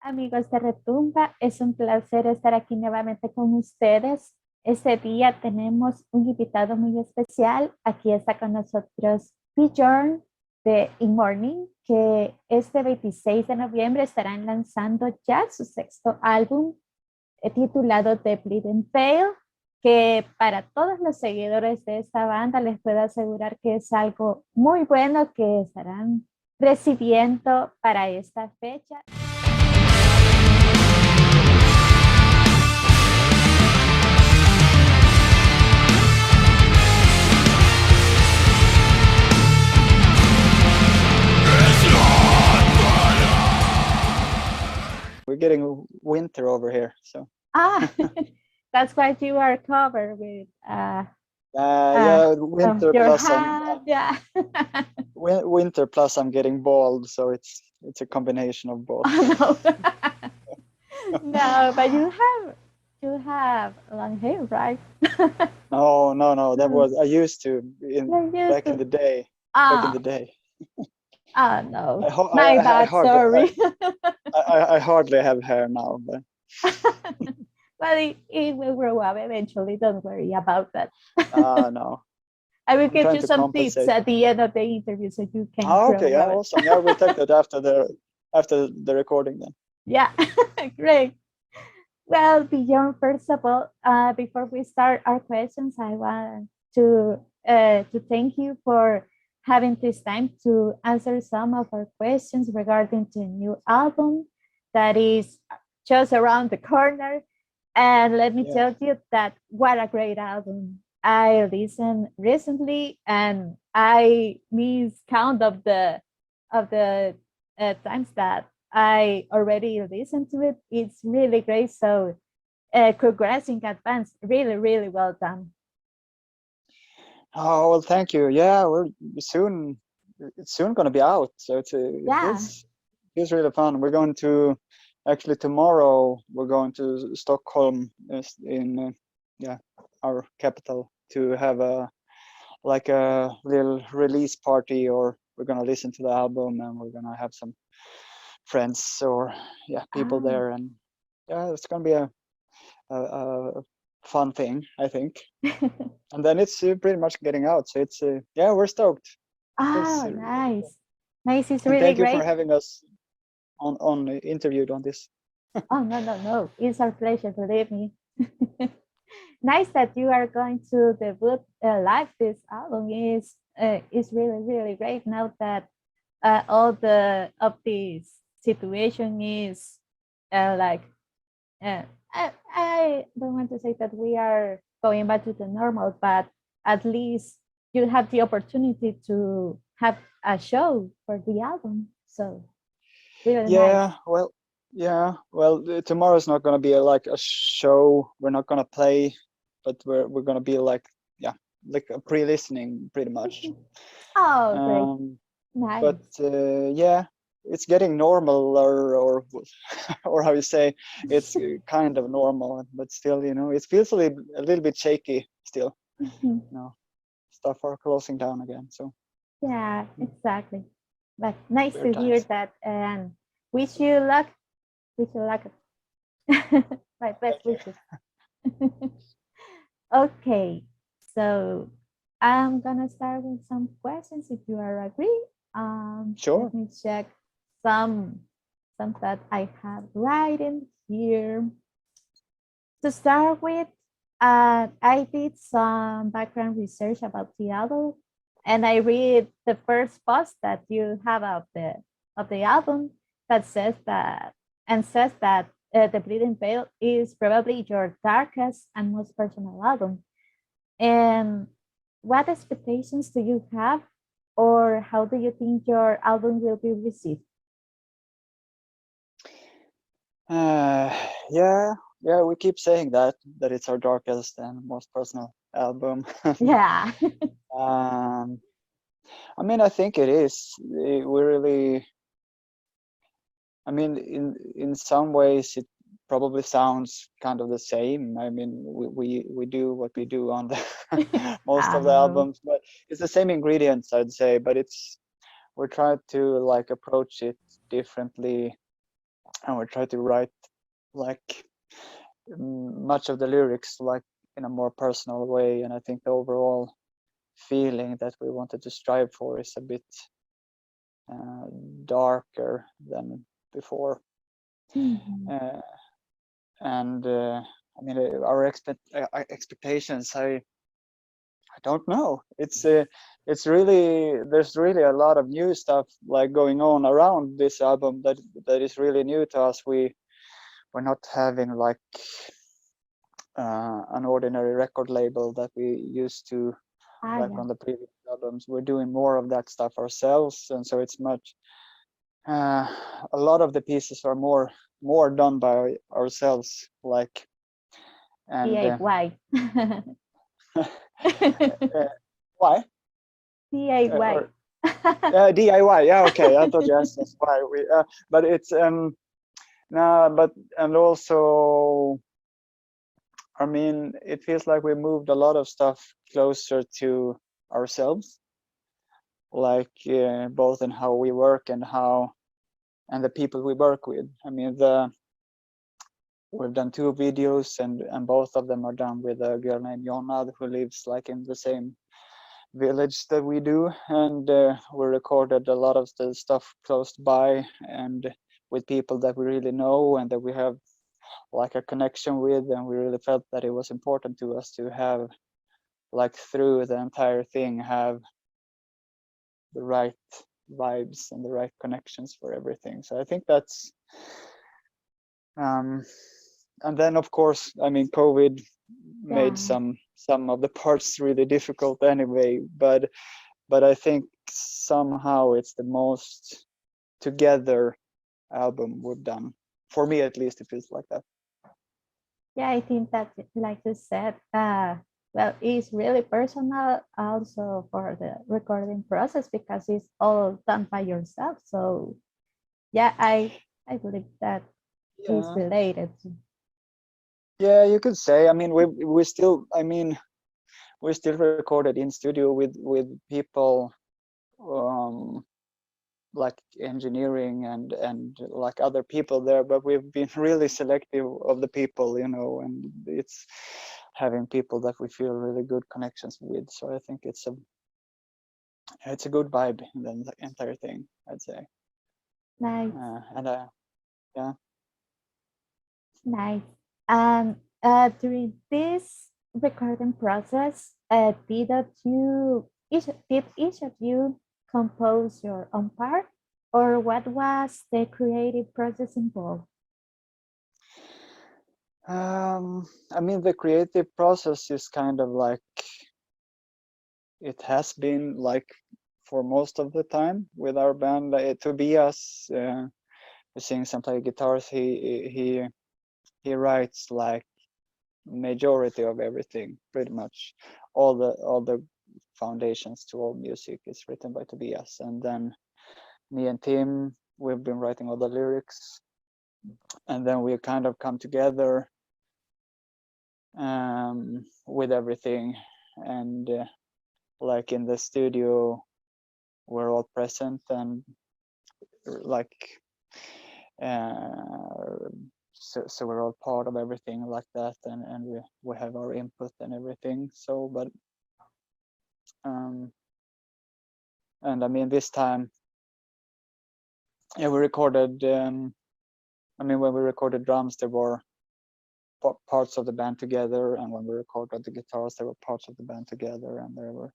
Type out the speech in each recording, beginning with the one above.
Amigos de Retumba, es un placer estar aquí nuevamente con ustedes. Este día tenemos un invitado muy especial. Aquí está con nosotros Bjorn de In Mourning, que este 26 de noviembre estarán lanzando ya su sexto álbum titulado The Bleeding Veil, que para todos los seguidores de esta banda les puedo asegurar que es algo muy bueno que estarán recibiendo para esta fecha. We're getting winter over here, so. That's why you are covered with yeah, winter your plus hat, yeah. Winter plus I'm getting bald, so it's a combination of both. Oh, no. No, but you have long hair, right? No, that was I used to back in the day. Back in the day. Oh no, I bad, sorry. I hardly have hair now, but. But it will grow up eventually. Don't worry about that. No. I will give you some tips at the end of the interview so you can. Okay, yeah, awesome. Yeah, we'll take that after the recording then. Yeah, great. Well, Bjorn, first of all, before we start our questions, I want to thank you for having this time to answer some of our questions regarding the new album that is just around the corner. And let me tell you that what a great album. I listened recently and I miss count of the times that I already listened to it. It's really great. So congrats in advance. Really, really well done. Oh, well, thank you. Yeah, it's soon going to be out. So it feels really fun. We're going to, actually tomorrow, we're going to Stockholm in our capital to have a little release party, or we're going to listen to the album and we're going to have some friends or people there, and it's going to be a fun thing, I think. And then it's pretty much getting out, so it's we're stoked. Nice. It's really thank great. You for having us on interviewed on this. Oh, no, it's our pleasure, believe me. Nice that you are going to debut live. This album is really, really great now that all of this situation is I don't want to say that we are going back to the normal, but at least you have the opportunity to have a show for the album. So really nice. Well, tomorrow's not going to be a show. We're not going to play, but we're going to be like a pre-listening pretty much. Oh, great. Nice. But it's getting normal, or how you say, it's kind of normal, but still, it feels a little bit shaky still. Stuff are closing down again, so. Yeah, exactly. But nice to hear that, and wish you luck. My best wishes. Okay, so I'm gonna start with some questions if you are agree. Sure. Let me check some that I have written here. To start with, I did some background research about the album, and I read the first post that you have of the album that says that The Bleeding Veil is probably your darkest and most personal album. And what expectations do you have, or how do you think your album will be received? We keep saying that it's our darkest and most personal album. Yeah. I mean, I think it is. We really, I mean, in some ways it probably sounds kind of the same. I mean, we do what we do on the most of the albums, but it's the same ingredients, I'd say, but we're trying to approach it differently. and we try to write like much of the lyrics like in a more personal way. And I think the overall feeling that we wanted to strive for is a bit darker than before. And I mean, our expectations, I don't know. It's really, there's really a lot of new stuff like going on around this album that is really new to us. We're not having like an ordinary record label that we used to like on the previous albums. We're doing more of that stuff ourselves, and so it's much a lot of the pieces are more done by ourselves, like. And DIY. why? DIY. DIY. Yeah, okay. I thought you asked us why we. But it's no, but and also, I mean, it feels like we moved a lot of stuff closer to ourselves, like both in how we work and the people we work with. I mean, we've done 2 videos, and both of them are done with a girl named Jonna who lives like in the same village that we do, and we recorded a lot of the stuff close by and with people that we really know and that we have like a connection with, and we really felt that it was important to us to have like through the entire thing have the right vibes and the right connections for everything. So I think that's and then of course, I mean, COVID made some of the parts really difficult anyway, but I think somehow it's the most together album we've done. For me, at least, it feels like that. Yeah, I think that, like you said, well, it's really personal also for the recording process because it's all done by yourself. So, yeah, I believe that is related. Yeah, you could say. I mean, we still. I mean, we still recorded in studio with people like engineering and like other people there, but we've been really selective of the people, you know, and it's having people that we feel really good connections with. So I think it's a good vibe in the entire thing, I'd say. Nice. And yeah. Nice. And during this recording process, did each of you compose your own part, or what was the creative process involved? I mean, the creative process is kind of like it has been like for most of the time with our band. Tobias, who sings and plays guitars, he writes like majority of everything, pretty much all the foundations to all music is written by Tobias, and then me and Tim, we've been writing all the lyrics, and then we kind of come together with everything, and like in the studio we're all present and like so we're all part of everything like that, and we have our input and everything. So but and I mean, this time, yeah, we recorded I mean, when we recorded drums, there were parts of the band together, and when we recorded the guitars, there were parts of the band together, and there were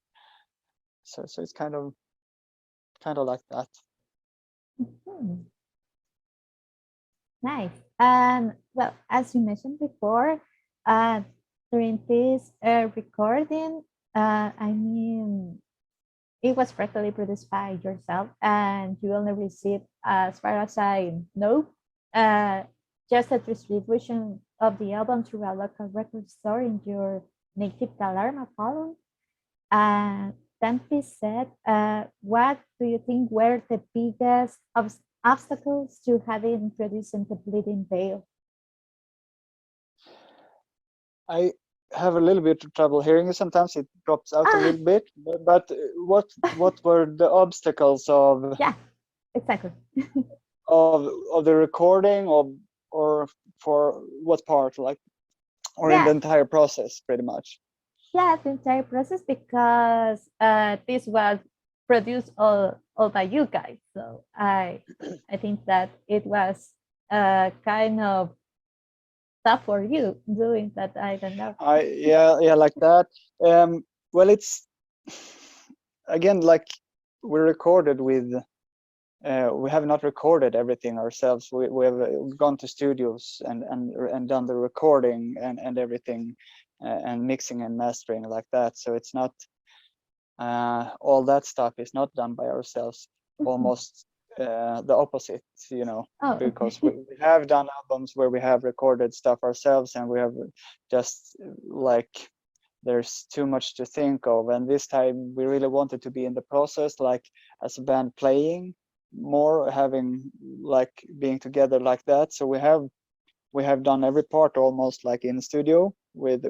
so it's kind of like that. Mm-hmm. Nice. And well, as you mentioned before, during this recording, I mean, it was practically produced by yourself, and you only received, as far as I know, just a distribution of the album through a local record store in your native Dalarna, Poland. And then please said, what do you think were the biggest obstacles to having producing the Bleeding Veil? I have a little bit of trouble hearing you. Sometimes it drops out a little bit, but what were the obstacles of? Yeah, exactly. of the recording or for what part, like, or in the entire process, pretty much? Yeah, the entire process, because this was produced all by you guys. So I think that it was kind of tough for you doing that. I don't know. Yeah, like that. Well, it's again, like, we recorded with we have not recorded everything ourselves. We have gone to studios and done the recording and everything, and mixing and mastering like that. So it's not all that stuff is not done by ourselves. Almost the opposite, because we have done albums where we have recorded stuff ourselves, and we have just like, there's too much to think of. And this time we really wanted to be in the process, like as a band, playing more, having like being together like that. So we have done every part almost like in studio with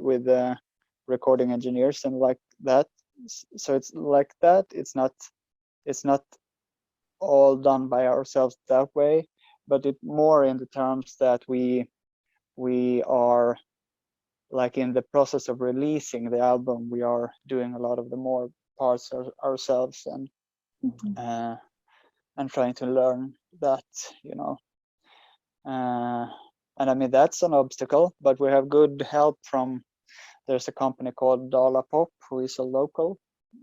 recording engineers and like that. So it's like that. It's not all done by ourselves that way, but it more in the terms that we are like in the process of releasing the album, we are doing a lot of the more parts ourselves, and trying to learn that, and I mean, that's an obstacle, but we have good help from, there's a company called Dala Pop, who is a local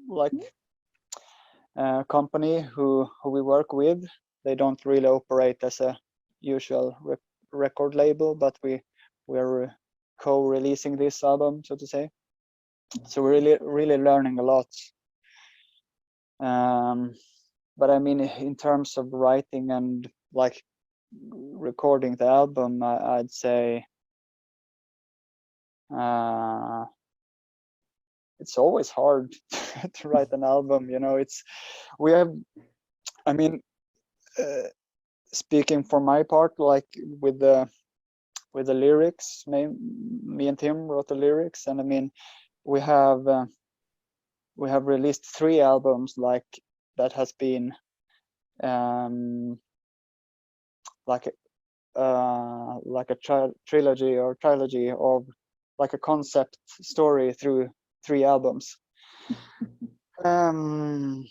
like company who we work with. They don't really operate as a usual record label, but we're co-releasing this album, so to say. So we're really learning a lot. But I mean, in terms of writing and like recording the album, I'd say it's always hard to write an album. We have, I mean, speaking for my part, like with the lyrics, me and Tim wrote the lyrics, and I mean, we have released 3 albums like that has been like a trilogy or trilogy of like a concept story through 3 albums. And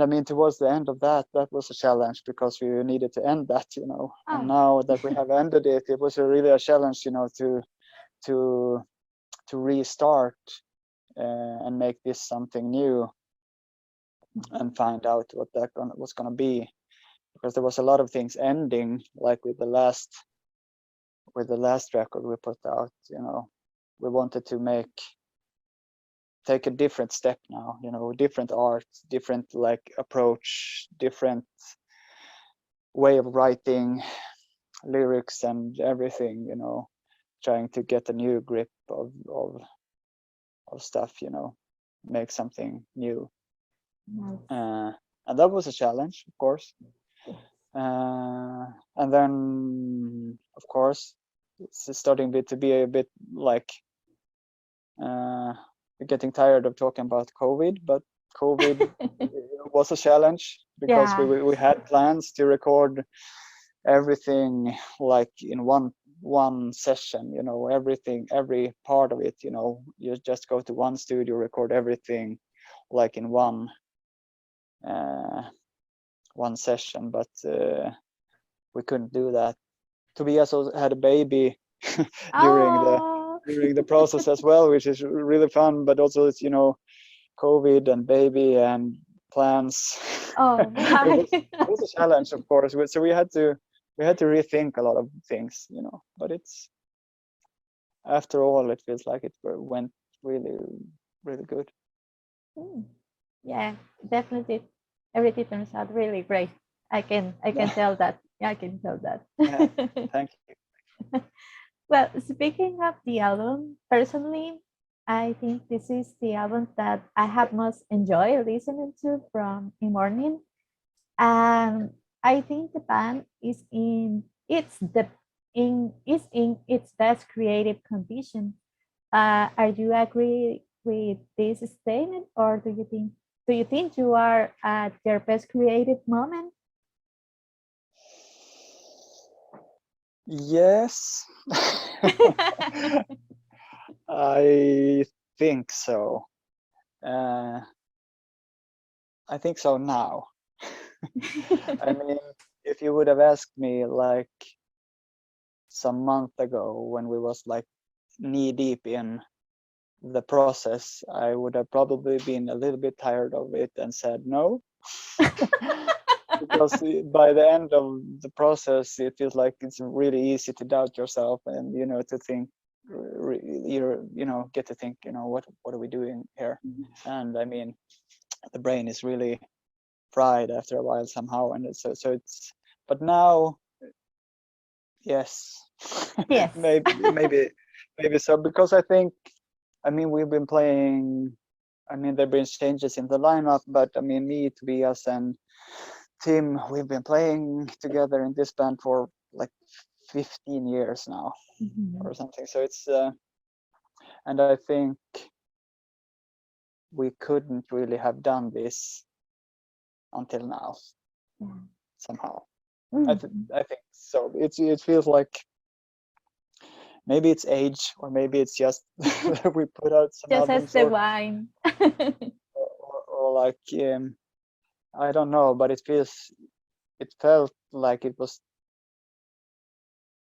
I mean, towards the end of that was a challenge, because we needed to end that, and now that we have ended it, it was really a challenge, to restart and make this something new, and find out what that was going to be, because there was a lot of things ending, like with the last record we put out. We wanted to take a different step now, different art, different like approach, different way of writing lyrics and everything, trying to get a new grip of stuff, make something new. And that was a challenge, of course. And then, of course, it's starting to be a bit like getting tired of talking about COVID, but COVID was a challenge, because we had plans to record everything like in one session, every part of it, you just go to one studio, record everything like in one session, but we couldn't do that. Tobias also had a baby during the process as well, which is really fun, but also it's COVID and baby and plans. It was a challenge, of course. So we had to rethink a lot of things, but it's, after all, it feels like it went really, really good. Yeah, definitely. Everything turns out really great. I can tell that. Yeah, I can tell that. Yeah, thank you. Well, speaking of the album, personally, I think this is the album that I have most enjoyed listening to from In Mourning. And I think the band is in its best creative condition. Are you agree with this statement, or do you think you are at your best creative moment? Yes. I think so. I think so now. I mean, if you would have asked me like some month ago when we was like knee deep in the process, I would have probably been a little bit tired of it and said no. Because by the end of the process, it feels like it's really easy to doubt yourself and, you know, to think, you know, get to think, you know, what are we doing here? And I mean, the brain is really fried after a while somehow. And so it's, but now, yes, Yes. maybe so, because I think, I mean, we've been playing, I mean, there have been changes in the lineup, but I mean, me, Tobias, and Tim, we've been playing together in this band for like 15 years now or something. So it's, and I think we couldn't really have done this until now, somehow. I think so. It feels like maybe it's age, or maybe it's just that we put out some just albums, as the wine. or like, I don't know, but it felt like it was,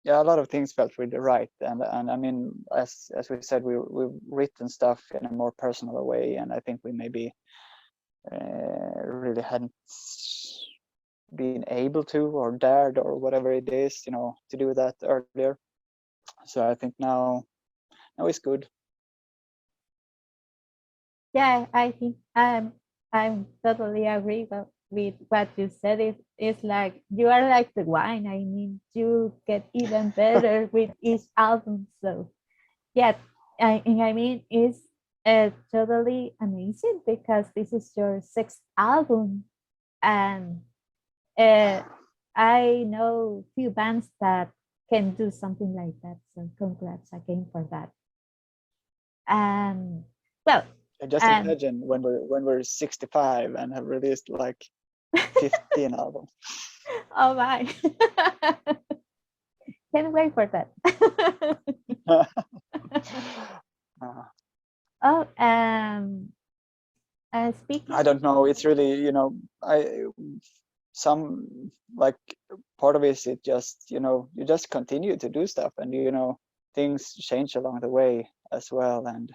yeah, a lot of things felt really right. And I mean, as we said, we've written stuff in a more personal way, and I think we maybe really hadn't been able to, or dared, or whatever it is, you know, to do that earlier. So I think now it's good. Yeah, I think I'm totally agree with what you said. It's like you are like the wine. I mean, you get even better with each album. So yeah, I mean, it's totally amazing because this is your sixth album, and I know few bands that can do something like that. So congrats again for that. And well, Just and imagine when we're 65 and have released like 15 albums. oh my, can't wait for that. Oh, speaking. I don't know. It's really, you know, some like part of it is it just, you know, you just continue to do stuff, and you know, things change along the way as well. And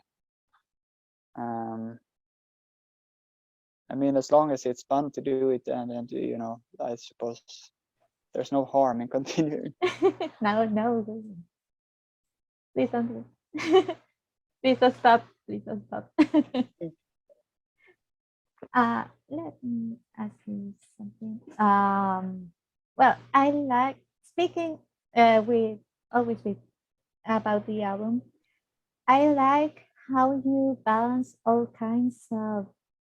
I mean, as long as it's fun to do it, and you know, I suppose there's no harm in continuing. No, please don't. Please don't stop. Please don't stop. Let me ask you something. Well, I like speaking with always with about the album. I like how you balance all kinds of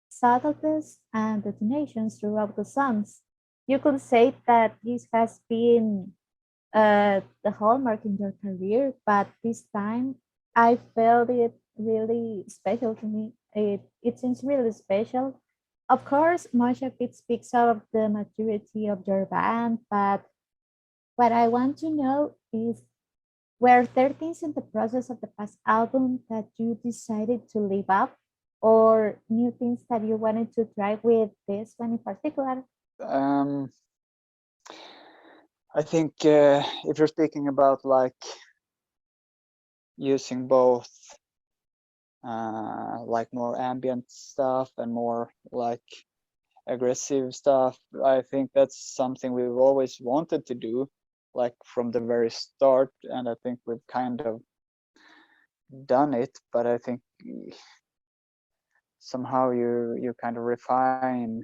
subtleties and detonations throughout the songs. You could say that this has been the hallmark in your career, but this time I felt it really special to me. It seems really special. Of course, much of it speaks of the maturity of your band, but what I want to know is, were there things in the process of the past album that you decided to leave up, or new things that you wanted to try with this one in particular? Um, I think if you're speaking about like using both like more ambient stuff and more like aggressive stuff, I think that's something we've always wanted to do, like from the very start, and I think we've kind of done it. But I think somehow you kind of refine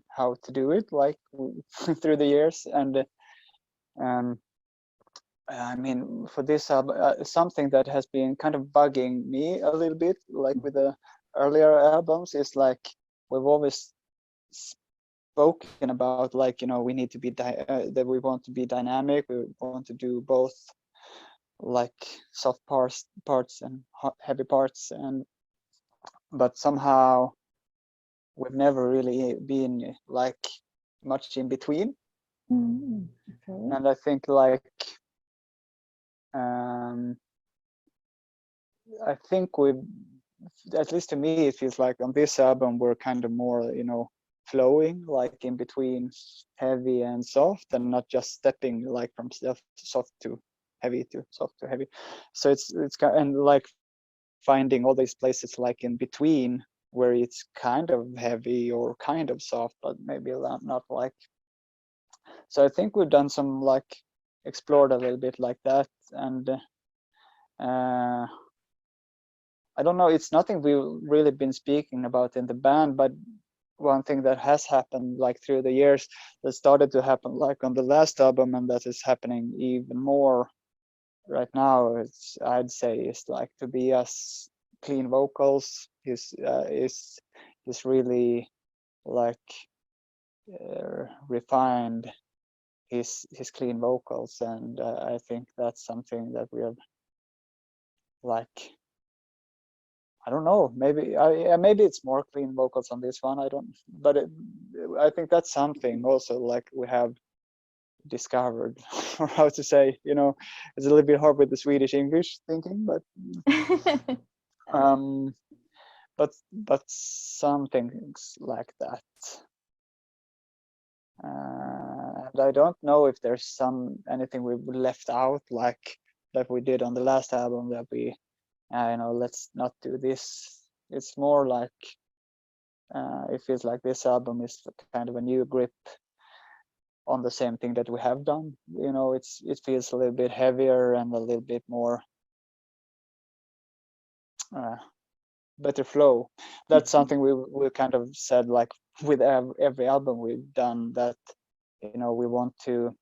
how to do it, like through the years. And I mean, for this album, something that has been kind of bugging me a little bit, like with the earlier albums, is like we've always spoken about, like, you know, we need to be that we want to be dynamic. We want to do both, like soft parts and heavy parts, and but somehow we've never really been like much in between. Okay. And I think like um, I think we, at least to me, it feels like on this album we're kind of more, flowing, like in between heavy and soft, and not just stepping like from soft to heavy to soft to heavy. So it's kind, and like finding all these places like in between where it's kind of heavy or kind of soft, but maybe not like. So I think we've done some like explored a little bit like that, and I don't know, it's nothing we've really been speaking about in the band, but one thing that has happened like through the years that started to happen like on the last album, and that is happening even more right now, I'd say is like Tobias clean vocals is really like refined his clean vocals, and I think that's something that we have like, I don't know, maybe it's more clean vocals on this one, I don't, but I think that's something also like we have discovered, or how to say, it's a little bit hard with the Swedish English thinking, but um but some things like that. And I don't know if there's anything we left out like that we did on the last album that we let's not do this. It's more like it feels like this album is kind of a new grip on the same thing that we have done. It feels a little bit heavier and a little bit more better flow. That's something we kind of said like with every album we've done, that we want to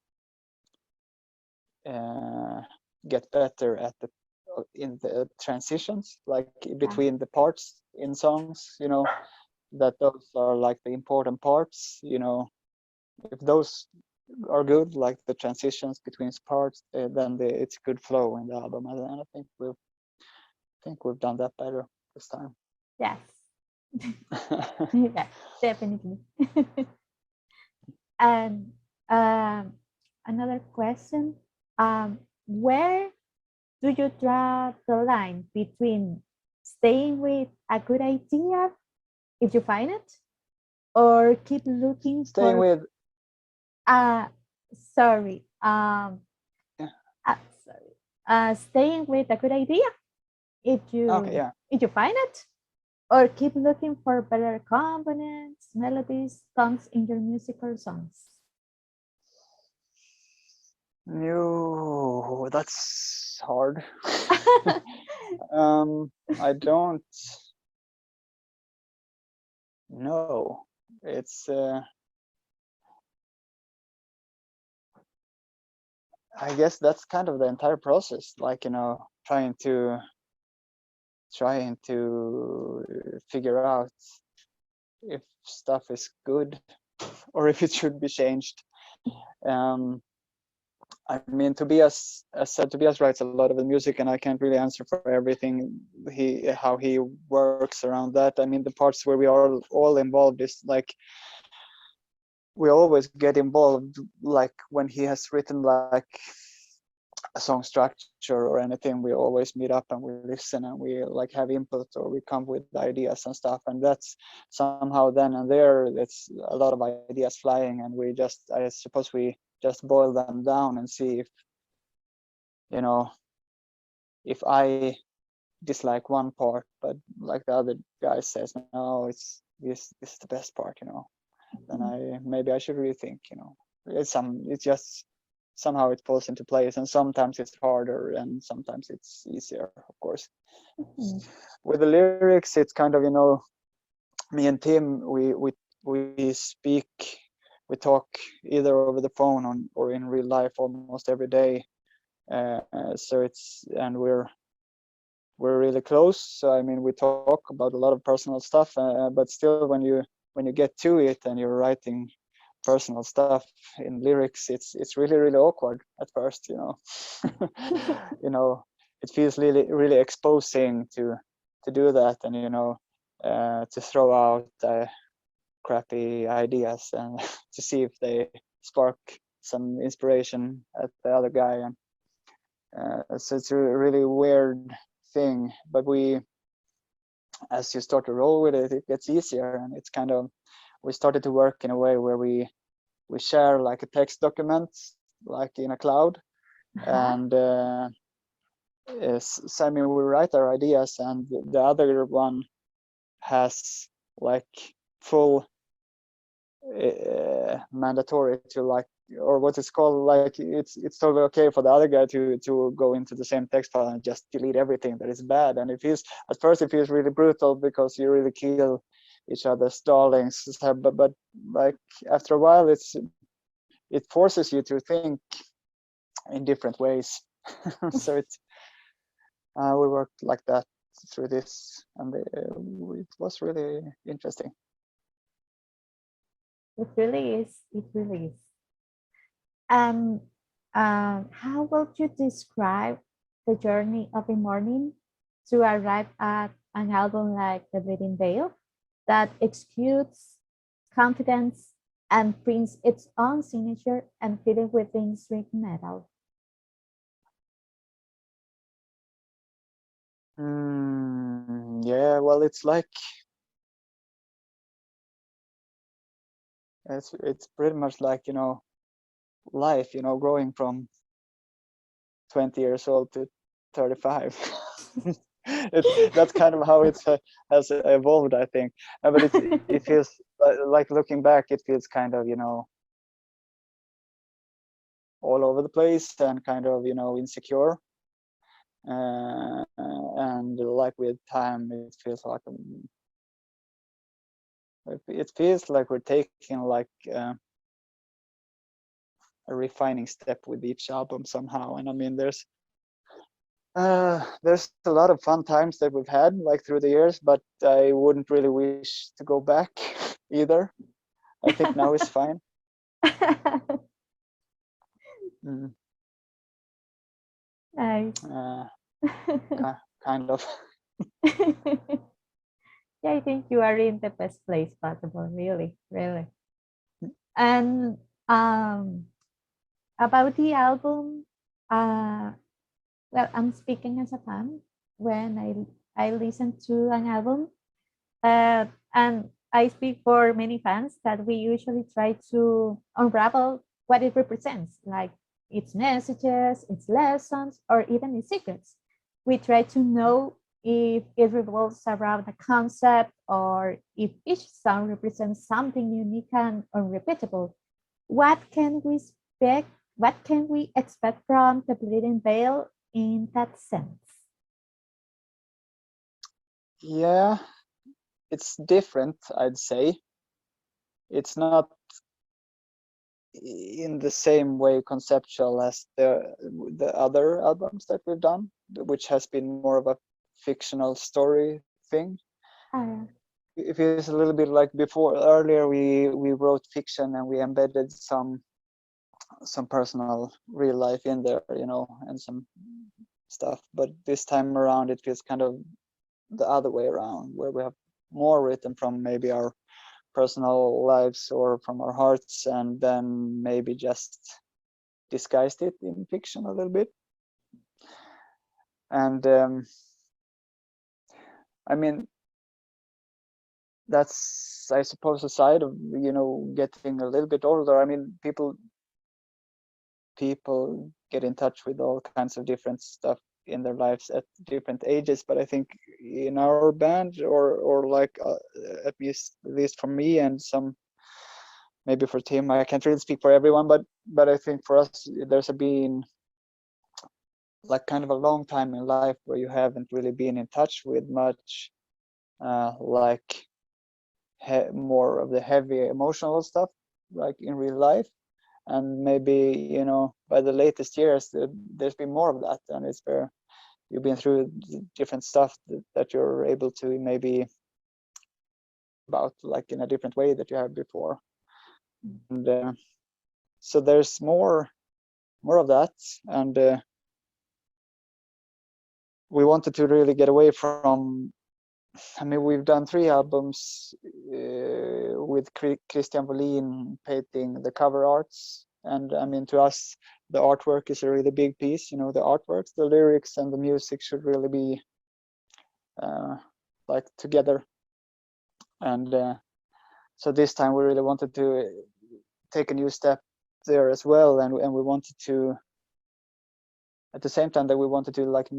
get better at in the transitions, like between the parts in songs, that those are like the important parts. If those are good, like the transitions between parts, then it's good flow in the album, and I think we've done that better this time. Yes. Yeah, definitely. And another question, where do you draw the line between staying with a good idea if you find it, or keep looking Staying for with sorry yeah. sorry staying with a good idea if you Okay, yeah. if you find it, or keep looking for better components, melodies, tones in your musical songs? No, that's hard. I don't know. It's I guess that's kind of the entire process, like trying to figure out if stuff is good or if it should be changed. I mean, Tobias, as said, Tobias writes a lot of the music, and I can't really answer for everything how he works around that. I mean, the parts where we are all involved is like we always get involved, like when he has written like a song structure or anything, we always meet up and we listen and we like have input, or we come with ideas and stuff, and that's somehow then and there it's a lot of ideas flying, and I suppose we just boil them down and see if I dislike one part, but like the other guy says, no, it's this is the best part, then maybe I should rethink. It's just somehow it falls into place, and sometimes it's harder and sometimes it's easier, of course. With the lyrics, it's kind of me and Tim, we speak, we talk either over the phone or in real life almost every day, so we're really close. So I mean, we talk about a lot of personal stuff, but still when you get to it and you're writing personal stuff in lyrics, it's really really awkward at first. It feels really really exposing to do that, and to throw out crappy ideas and to see if they spark some inspiration at the other guy, and so it's a really weird thing. But as you start to roll with it, it gets easier, and it's kind of, we started to work in a way where we share like a text document, like in a cloud, and so I mean, we write our ideas, and the other one has like full mandatory to like, or what it's called, like it's totally okay for the other guy to go into the same text file and just delete everything that is bad. And it feels, at first it feels really brutal because you really kill each other's darlings, but like after a while it forces you to think in different ways. So it's we worked like that through this, and it was really interesting. It really is. It really is. And how would you describe the journey of In Mourning to arrive at an album like The Bleeding Veil that executes confidence and prints its own signature and fitted within street metal? Yeah, well, it's like it's pretty much like, you know, life, you know, growing from 20 years old to 35. That's kind of how it has evolved, I think. But it feels like looking back, it feels kind of, you know, all over the place and kind of, you know, insecure. And like with time, it feels like we're taking like a refining step with each album somehow. And I mean, there's a lot of fun times that we've had like through the years, but I wouldn't really wish to go back either. I think now is fine. Nice. Kind of. Yeah, I think you are in the best place possible, really, really. And about the album, well, I'm speaking as a fan. When I listen to an album, and I speak for many fans, that we usually try to unravel what it represents, like its messages, its lessons, or even its secrets. We try to know if it revolves around a concept or if each song represents something unique and unrepeatable. What can we expect? What can we expect from The Bleeding Veil in that sense? Yeah, it's different, I'd say. It's not in the same way conceptual as the other albums that we've done, which has been more of a fictional story thing. It feels a little bit like before. Earlier we wrote fiction and we embedded some personal real life in there, you know, and some stuff. But this time around it feels kind of the other way around, where we have more written from maybe our personal lives or from our hearts, and then maybe just disguised it in fiction a little bit. And I mean, that's, I suppose, a side of, you know, getting a little bit older. I mean, people get in touch with all kinds of different stuff in their lives at different ages, but I think in our band, or like at least for me and some, maybe for Tim, I can't really speak for everyone, but I think for us there's been like kind of a long time in life where you haven't really been in touch with much like more of the heavy emotional stuff like in real life. And maybe, you know, by the latest years there's been more of that, and it's where you've been through different stuff that you're able to maybe about like in a different way that you have before. And so there's more of that, and we wanted to really get away from, I mean, we've done 3 albums with Christian Wåhlin painting the cover arts, And I mean, to us, the artwork is a really big piece. You know, the artworks, the lyrics, and the music should really be like together. And so this time we really wanted to take a new step there as well, and we wanted to, at the same time that we wanted to like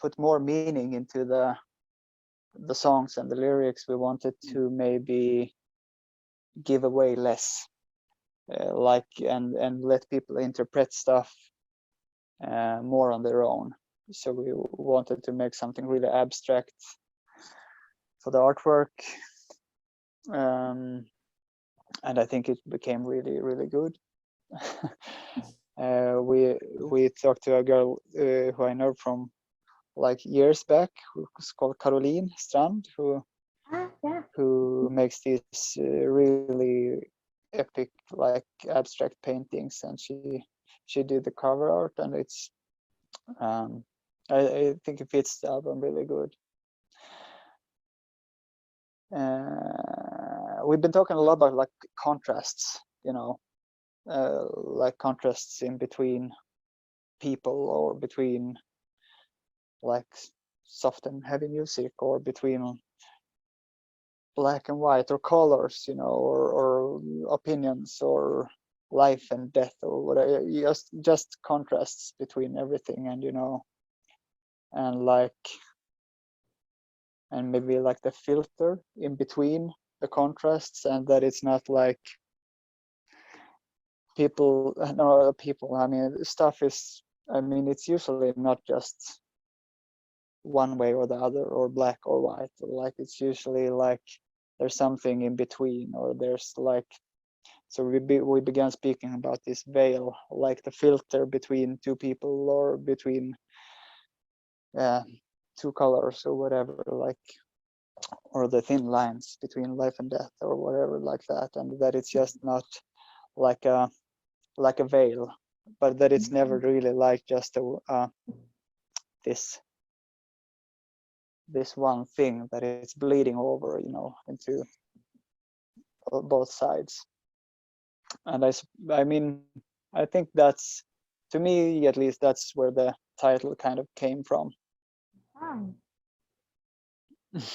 put more meaning into the songs and the lyrics, we wanted to maybe give away less, like and let people interpret stuff more on their own. So we wanted to make something really abstract for the artwork, and I think it became really, really good. We talked to a girl who I know from like years back, who's called Caroline Strand, who makes these really epic like abstract paintings, and she did the cover art, and it's I think it fits the album really good. We've been talking a lot about like contrasts, you know, like contrasts in between people, or between like soft and heavy music, or between black and white, or colors, you know, or opinions, or life and death, or whatever. Just contrasts between everything, and you know, and like, and maybe like the filter in between the contrasts, and that it's not like people, no, people, I mean, stuff is, I mean, it's usually not just one way or the other, or black or white, or like it's usually like there's something in between, or there's like, so we began speaking about this veil, like the filter between two people, or between two colors, or whatever, like, or the thin lines between life and death, or whatever, like that, and that it's just not like a veil, but that it's never really like just this one thing, that it's bleeding over, you know, into both sides. And I mean, I think that's, to me at least, that's where the title kind of came from. Oh.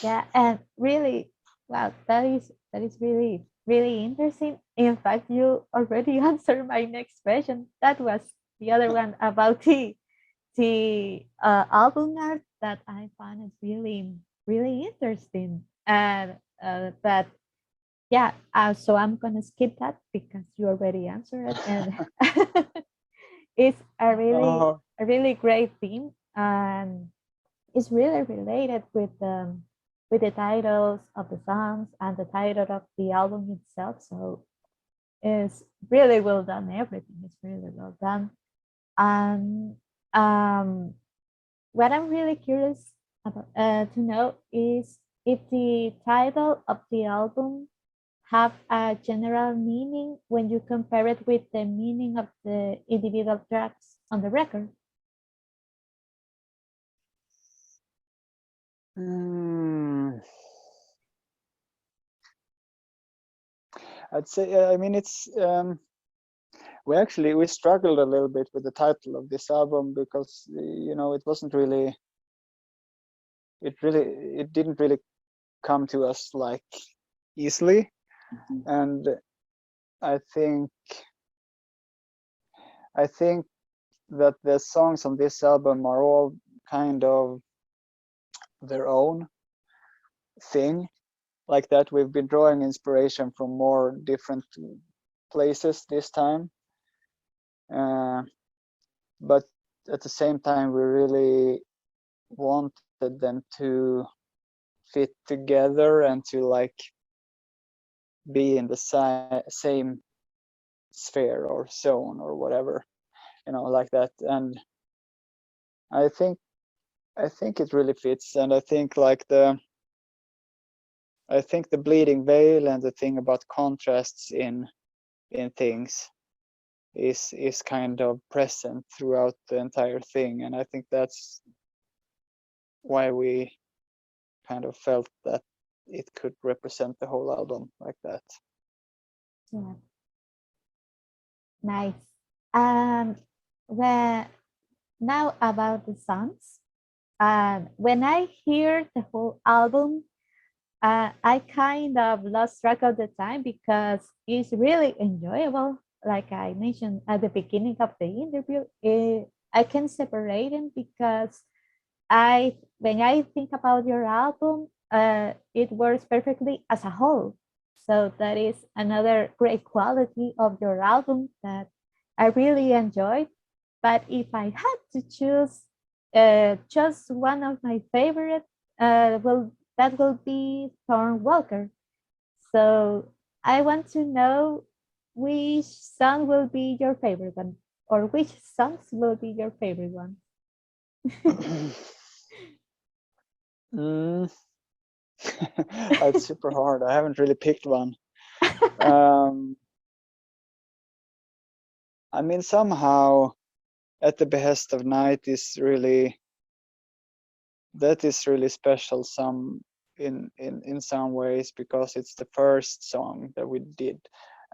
Yeah, and really, wow, that is really really interesting. In fact, you already answered my next question. That was the other one about the album art that I found is really really interesting. And but yeah, so I'm gonna skip that because you already answered it, and it's a really great theme, and it's really related with the titles of the songs and the title of the album itself. So it's really well done. Everything is really well done. And what I'm really curious about to know is if the title of the album have a general meaning when you compare it with the meaning of the individual tracks on the record. I'd say, I mean, it's we struggled a little bit with the title of this album, because you know, it wasn't really, it didn't really come to us like easily. And I think that the songs on this album are all kind of their own thing, like that we've been drawing inspiration from more different places this time, but at the same time we really wanted them to fit together, and to like be in the same sphere or zone, or whatever, you know, like that. And I think it really fits. And I think like the bleeding veil, and the thing about contrasts in things is kind of present throughout the entire thing. And I think that's why we kind of felt that it could represent the whole album like that. Yeah. Nice. And when now about the songs, and when I hear the whole album, I kind of lost track of the time because it's really enjoyable. Like I mentioned at the beginning of the interview, I can separate them because when I think about your album, it works perfectly as a whole. So that is another great quality of your album that I really enjoyed. But if I had to choose just one of my favorite, that will be Thorn Walker. So I want to know which song will be your favorite one, or which songs will be your favorite one. It's super hard. I haven't really picked one. I mean, somehow At the Behest of Night is really special in some ways, because it's the first song that we did,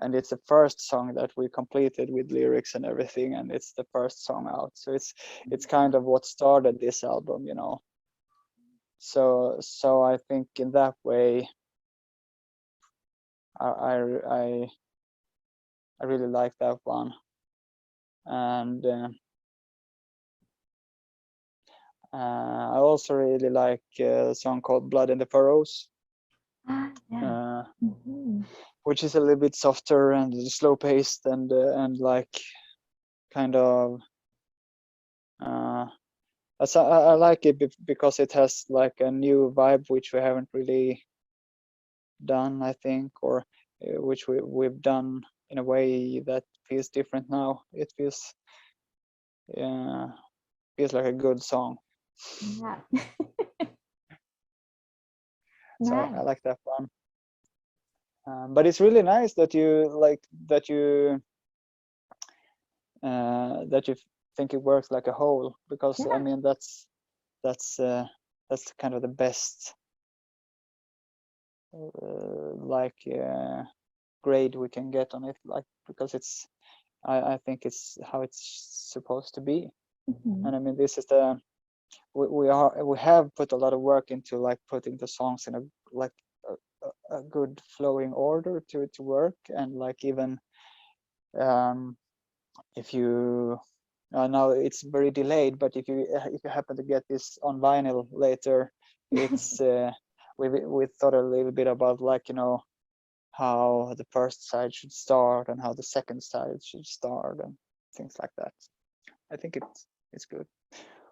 and it's the first song that we completed with lyrics and everything, and it's the first song out. So it's kind of what started this album, you know. So I think in that way, I really like that one. And I also really like a song called Blood in the Furrows, Yeah. which is a little bit softer and slow paced, and like kind of I like it because it has like a new vibe which we haven't really done, I think, or which we've done in a way that feels different now. It feels like a good song. Yeah. So Nice. I like that one. But it's really nice that you think it works like a whole, because I Yeah. mean that's kind of the best grade we can get on it, like, because I think it's how it's supposed to be. And I mean, this is we have put a lot of work into like putting the songs in a good flowing order to work, and like even if you now it's very delayed, but if you happen to get this on vinyl later, it's we thought a little bit about, like, you know, how the first side should start and how the second side should start and things like that. I think it's good.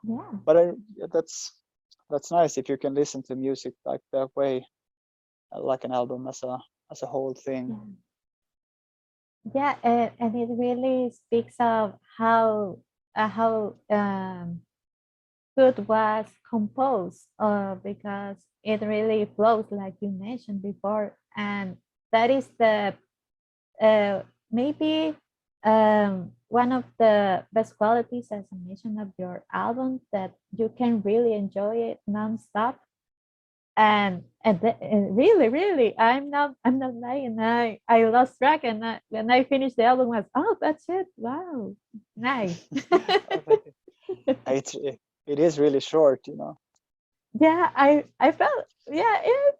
Yeah. But that's nice if you can listen to music like that way, like an album as a whole thing. Yeah, and it really speaks of how food was composed, because it really flows like you mentioned before, and that is the maybe one of the best qualities, as I mentioned, of your album, that you can really enjoy it nonstop. And really, I'm not lying. I lost track, and when I finished the album, I was, oh, that's it. Wow, nice. It is really short, you know. Yeah, I felt, yeah, it's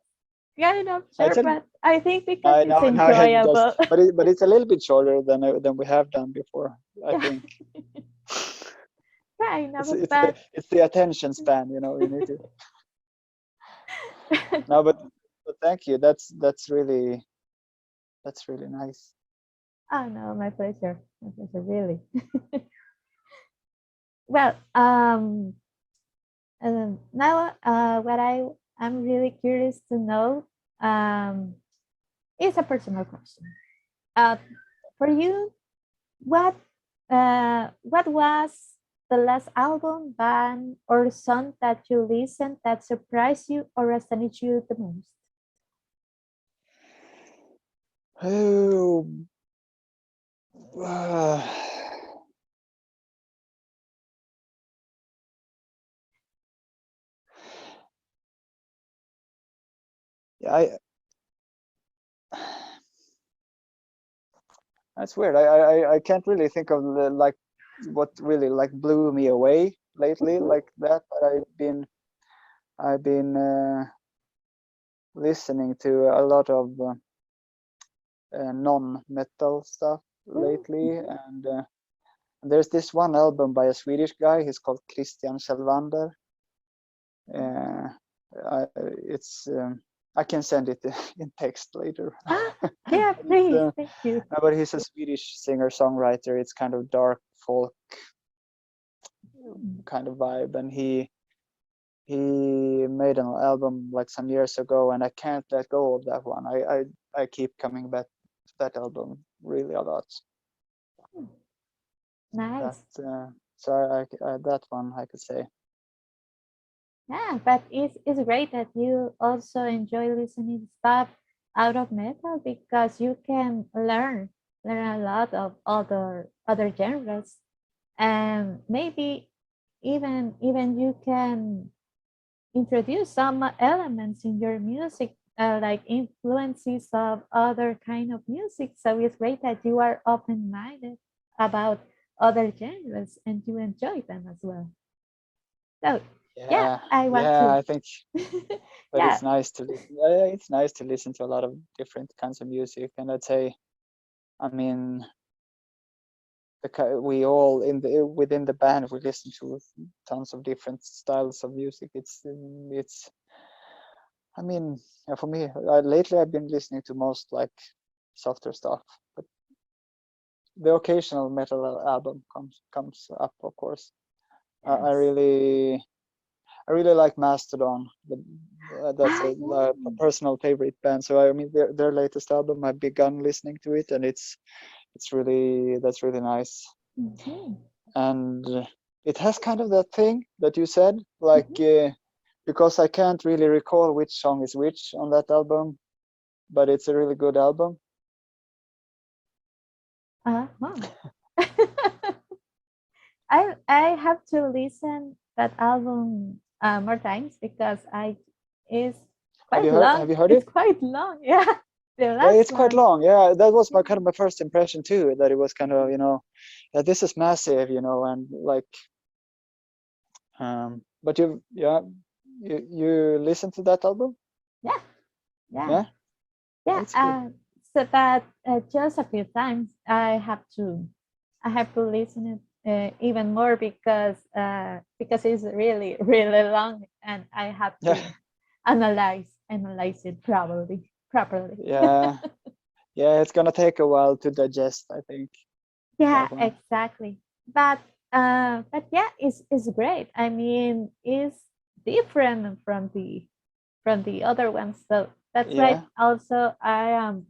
kind of I short, said but I think because I it's know now I just enjoyable. but it's a little bit shorter than we have done before, I Yeah, think. kind it's of, it's the but it's the attention span, you know. You need to no, but thank you. That's really nice. oh no, my pleasure, really. Well, now what I'm really curious to know um, is a personal question. Uh, for you, what what was the last album, band, or song that you listened that surprised you or astonished you the most? Oh, yeah, That's weird. I can't really think of like what really like blew me away lately Mhm. like that. But I've been listening to a lot of non-metal stuff lately, Mhm. and there's this one album by a Swedish guy. He's called Christian Kjellvander. Uh, I, it's I can send it in text later. Ah, yeah, But it's please, thank you. but he's a Swedish singer-songwriter. It's kind of dark folk Mm. kind of vibe, and he made an album like some years ago, and I can't let go of that one. I keep coming back to that album really a lot. That Nice. so that one I could say. Yeah, but it's great that you also enjoy listening stuff out of metal because you can learn a lot of other genres, and maybe even you can introduce some elements in your music, like influences of other kind of music. So it's great that you are open-minded about other genres and you enjoy them as well. So yeah, Yeah, I want yeah, to. I think that Yeah. it's nice to listen. It's nice to listen to a lot of different kinds of music, and I'd say, I mean, we all within the band we listen to tons of different styles of music. It's I mean, yeah, for me, lately I've been listening to most like softer stuff, but the occasional metal album comes up, of course. I Yes. really like Mastodon. That's Ah, a yeah. personal favorite band. So I mean, their latest album, I've begun listening to it, and it's really that's really nice. Mhm. And it has kind of that thing that you said, like Mhm. because I can't really recall which song is which on that album, but it's a really good album. Uh-huh. I have to listen that album more times because I is quite Have long. you heard It's it? quite long. Yeah, the Yeah, last it's quite one. long. Yeah, that was my kind of my first impression too. That it was kind of that this is massive, and like but you listen to that album? Yeah, yeah, Yeah, yeah. it's good. So that just a few times I have to listen it even more because it's really really long and I have Yeah, to analyze it properly. yeah, yeah. It's gonna take a while to digest, I think, Yeah, that one. exactly. But yeah, it's great. I mean, it's different from the other ones. So that's right. Yeah. Also, I am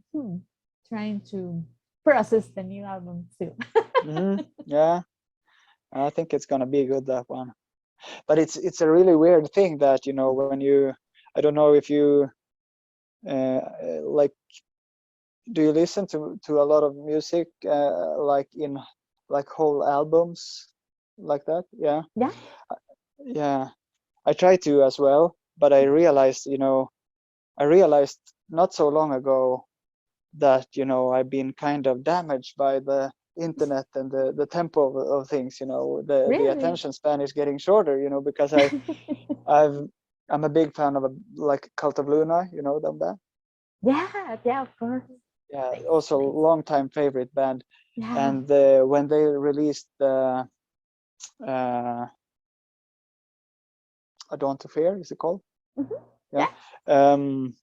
trying to process the new album too. Yeah, I think it's gonna be good, that one. But it's a really weird thing that when I don't know if you like, do you listen to a lot of music like in like whole albums like that? Yeah, Yeah. yeah. I try to as well, but I realized not so long ago that I've been kind of damaged by the internet and the tempo of things. The Really? attention span is getting shorter. Because I've I'm a big fan of like Cult of Luna. You know them, band? Yeah, yeah, of course. Yeah, Nice, also nice. long time favorite band. Yeah. And when they released the uh, A Dawn to Fear, is it called? Mhm. Yeah. Yeah. Um,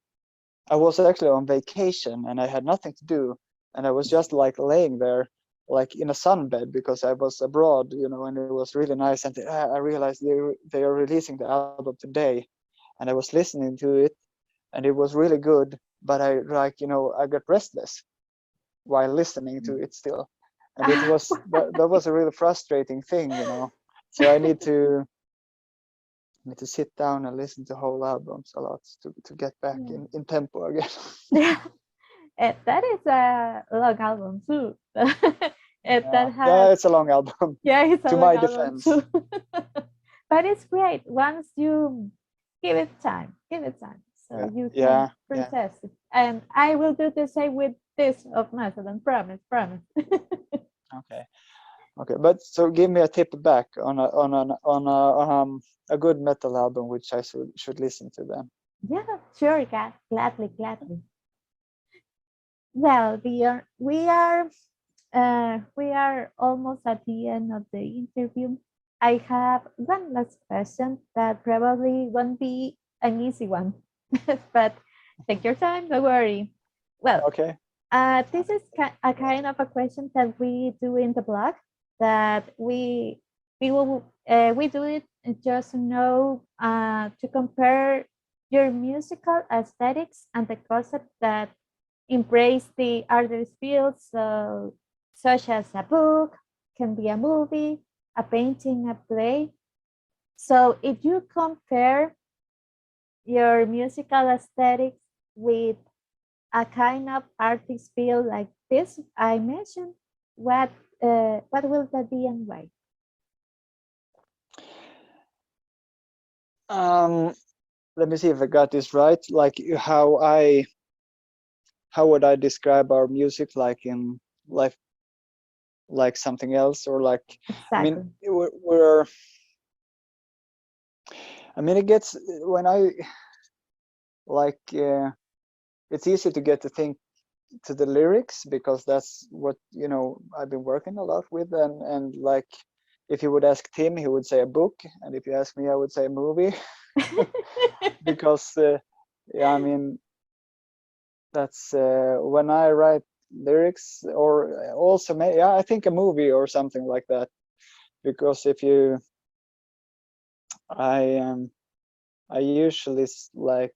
I was actually on vacation and I had nothing to do, and I was just like laying there, like in a sunbed because I was abroad, and it was really nice. And I realized they are releasing the album today, and I was listening to it, and it was really good. But I got restless while listening to it still, and it Ah, was that was a really frustrating thing. So I need to sit down and listen to whole albums a lot to get back yeah. in tempo again. Yeah. That is a long album too. Yeah, That yeah, has it's a long album. yeah, it's a To long my album defense. too. But it's great once you give it time. So Yeah, you can yeah, yeah, process it. And I will do the same with this of Macedon. Promise, promise. Okay, but so give me a tip back on a good metal album which I should listen to then. Yeah, sure, gladly. Well, we are almost at the end of the interview. I have one last question that probably won't be an easy one, but take your time, don't worry. Well, Okay. this is a kind of a question that we do in the blog that we do it just to know to compare your musical aesthetics and the concept that embrace the artist field, so such as a book, can be a movie, a painting, a play. So if you compare your musical aesthetics with a kind of artist field like this I mentioned, what will that be and why? Let me see if I got this right. Like how would I describe our music, like in like something else, or like Exactly. I mean it gets when I like it's easy to get to think to the lyrics because that's what I've been working a lot with, and like if you would ask Tim, he would say a book, and if you ask me, I would say a movie. Because yeah, I mean that's when I write lyrics, or also I think a movie or something like that, because if you I usually like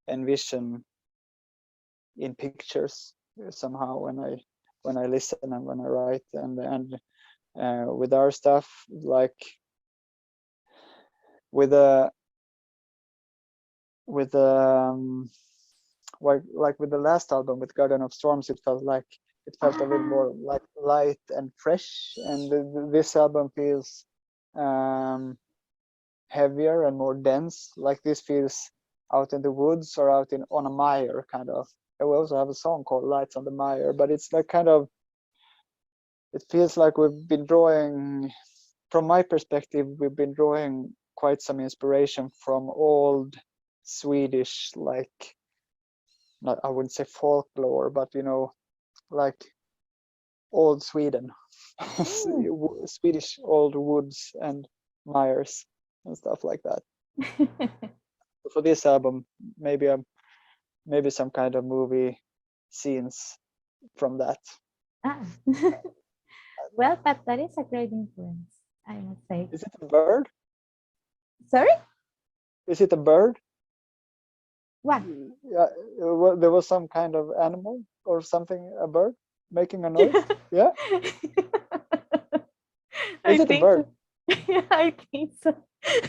envision in pictures somehow when I listen and when I write, and with our stuff, like with a like with the last album with Garden of Storms, it felt a little more like light and fresh, and this album feels heavier and more dense. Like this feels out in the woods or out on a mire, kind of. And we also have a song called Lights on the Mire, but it's like kind of, it feels like we've been drawing, from my perspective, we've been drawing quite some inspiration from old Swedish, like, not, I wouldn't say folklore, but like old Sweden, Swedish old woods and mires and stuff like that. For this album, maybe some kind of movie scenes from that. Well, but that is a great influence, I must say. Is it a bird? Sorry? Is it a bird? What? Yeah, there was some kind of animal or something, a bird making a noise. Yeah. Is it a bird? So. Yeah, I think so.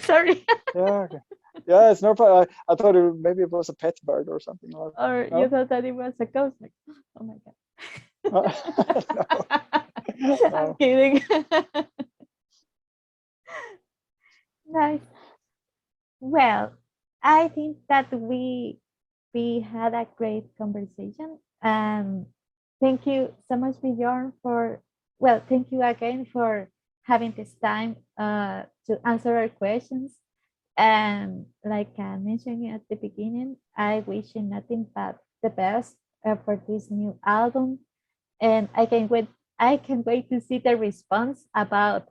Sorry. Yeah. Okay. Yeah, it's no problem. I thought maybe it was a pet bird or something. Or no? You thought that it was a ghost? Like, oh my god. No. I'm kidding. Nice. Well, I think that we had a great conversation. Thank you so much, Bjorn, thank you again for having this time to answer our questions. And like I mentioned at the beginning, I wish you nothing but the best for this new album. And I can wait to see the response about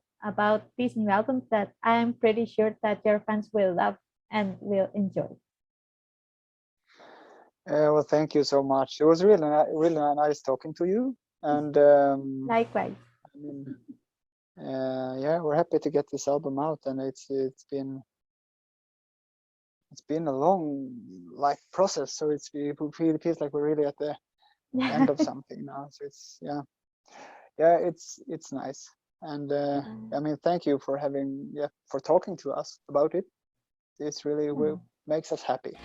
this new album that I'm pretty sure that your fans will love and will enjoy. Well, thank you so much. It was really nice talking to you, and likewise. I mean, yeah, we're happy to get this album out, and it's been a long process, so it feels like we're really at the end of something now. So it's it's nice, and I mean, thank you for for talking to us about it. It's really makes us happy.